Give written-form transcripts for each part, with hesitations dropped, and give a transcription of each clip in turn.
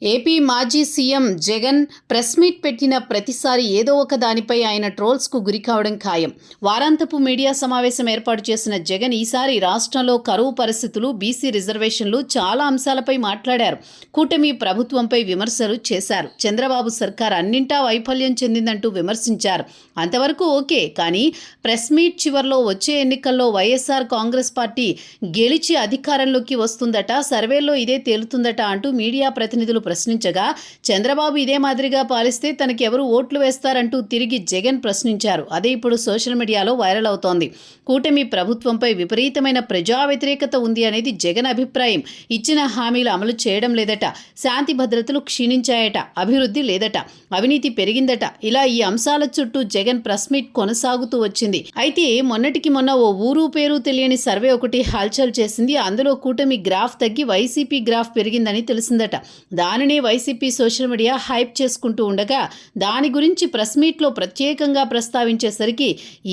AP మాజీ CM Jagan press meet పెట్టిన ప్రతిసారి ఏదో ఒక దానిపై ఆయన ట్రోల్స్కు గురి కావడం ఖాయం. వారాంతపు మీడియా సమావేశం ఏర్పాటు చేసిన జగన్ ఈసారి రాష్ట్రంలో కరువు పరిస్థితులు, బీసీ రిజర్వేషన్లు చాలా అంశాలపై మాట్లాడారు. కూటమి ప్రభుత్వంపై విమర్శలు చేశారు. చంద్రబాబు సర్కార్ అన్నింటా వైఫల్యం చెందిందంటూ విమర్శించారు. అంతవరకు ఓకే, కానీ ప్రెస్ మీట్ చివర్లో వచ్చే ఎన్నికల్లో వైఎస్ఆర్ కాంగ్రెస్ పార్టీ గెలిచి అధికారంలోకి వస్తుందట, సర్వేల్లో ఇదే తేలుతుందట అంటూ మీడియా ప్రతినిధులు ప్రశ్నించగా, చంద్రబాబు ఇదే మాదిరిగా పాలిస్తే తనకెవరు ఓట్లు వేస్తారంటూ తిరిగి జగన్ ప్రశ్నించారు. అదే ఇప్పుడు సోషల్ మీడియాలో వైరల్ అవుతోంది. కూటమి ప్రభుత్వంపై విపరీతమైన ప్రజా వ్యతిరేకత ఉంది అనేది జగన్ అభిప్రాయం. ఇచ్చిన హామీలు అమలు చేయడం లేదట, శాంతి భద్రతలు క్షీణించాయట, అభివృద్ధి లేదట, అవినీతి పెరిగిందట. ఇలా ఈ అంశాల చుట్టూ జగన్ ప్రెస్ మీట్ కొనసాగుతూ వచ్చింది. అయితే మొన్నటికి మొన్న ఓ ఊరు పేరు తెలియని సర్వే ఒకటి హల్చల్ చేసింది. అందులో కూటమి గ్రాఫ్ తగ్గి వైసీపీ గ్రాఫ్ పెరిగిందని తెలిసిందట. దానినే వైసీపీ సోషల్ మీడియా హైప్ చేసుకుంటూ ఉండగా, దాని గురించి ప్రెస్ మీట్లో ప్రత్యేకంగా ప్రస్తావించేసరికి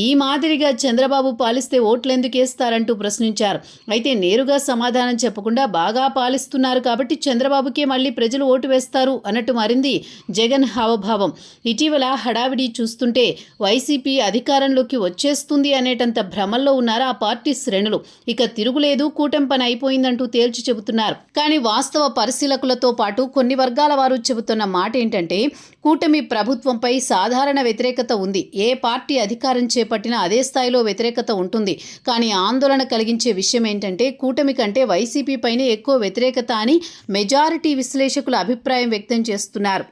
ఈ మాదిరిగా చంద్రబాబు పాలిస్తే ఓట్లెందుకు వేస్తారంటూ ప్రశ్నించారు. అయితే నేరుగా సమాధానం చెప్పకుండా బాగా పాలిస్తున్నారు కాబట్టి చంద్రబాబుకే మళ్ళీ ప్రజలు ఓటు వేస్తారు అన్నట్టు మారింది జగన్ హావభావం. ఇటీవల హడావిడి చూస్తుంటే వైసీపీ అధికారంలోకి వచ్చేస్తుంది అనేటంత భ్రమల్లో ఉన్నారు ఆ పార్టీ శ్రేణులు. ఇక తిరుగులేదు, కూటమి పని అయిపోయిందంటూ తేల్చి చెబుతున్నారు. కానీ వాస్తవ పరిశీలకులతో పాటు కొన్ని వర్గాల వారు చెబుతున్న మాట ఏంటంటే, కూటమి ప్రభుత్వంపై సాధారణ వ్యతిరేకత ఉంది. ఏ పార్టీ అధికారం చేపట్టినా అదే స్థాయిలో వ్యతిరేకత ఉంటుంది. కానీ ఆందోళన కలిగించే విషయం ఏంటంటే, కూటమి కంటే వైసీపీ పైనే ఎక్కువ వ్యతిరేకత అని మెజారిటీ విశ్లేషకులు అభిప్రాయం వ్యక్తం చేస్తున్నారు.